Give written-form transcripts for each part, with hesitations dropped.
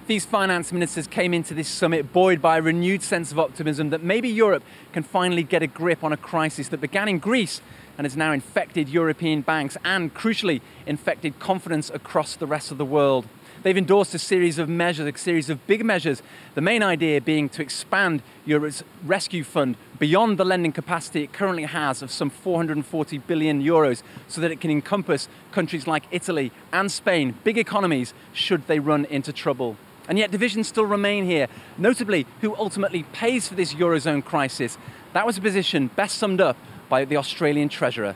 These finance ministers came into this summit buoyed by a renewed sense of optimism that maybe Europe can finally get a grip on a crisis that began in Greece and has now infected European banks and, crucially, infected confidence across the rest of the world. They've endorsed a series of measures, a series of big measures, the main idea being to expand Europe's rescue fund beyond the lending capacity it currently has of some 440 billion euros so that it can encompass countries like Italy and Spain, big economies, should they run into trouble. And yet divisions still remain here, notably who ultimately pays for this Eurozone crisis. That was a position best summed up by the Australian Treasurer.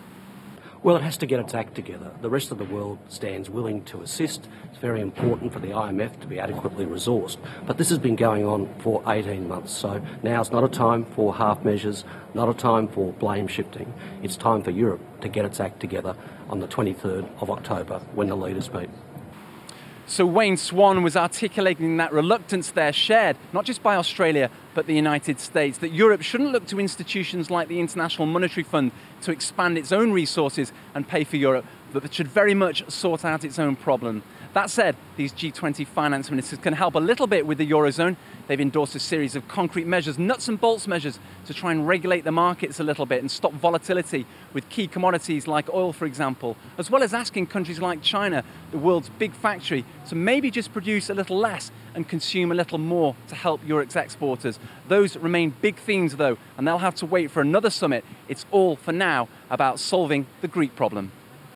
Well, it has to get its act together. The rest of the world stands willing to assist. It's very important for the IMF to be adequately resourced. But this has been going on for 18 months, so now's not a time for half measures, not a time for blame shifting. It's time for Europe to get its act together on the 23rd of October when the leaders meet. So Wayne Swan was articulating that reluctance there shared, not just by Australia, but the United States, that Europe shouldn't look to institutions like the International Monetary Fund to expand its own resources and pay for Europe, but it should very much sort out its own problem. That said, these G20 finance ministers can help a little bit with the Eurozone. They've endorsed a series of concrete measures, nuts and bolts measures, to try and regulate the markets a little bit and stop volatility with key commodities like oil, for example, as well as asking countries like China, the world's big factory, to maybe just produce a little less and consume a little more to help Europe's exporters. Those remain big themes though, and they'll have to wait for another summit. It's all, for now, about solving the Greek problem.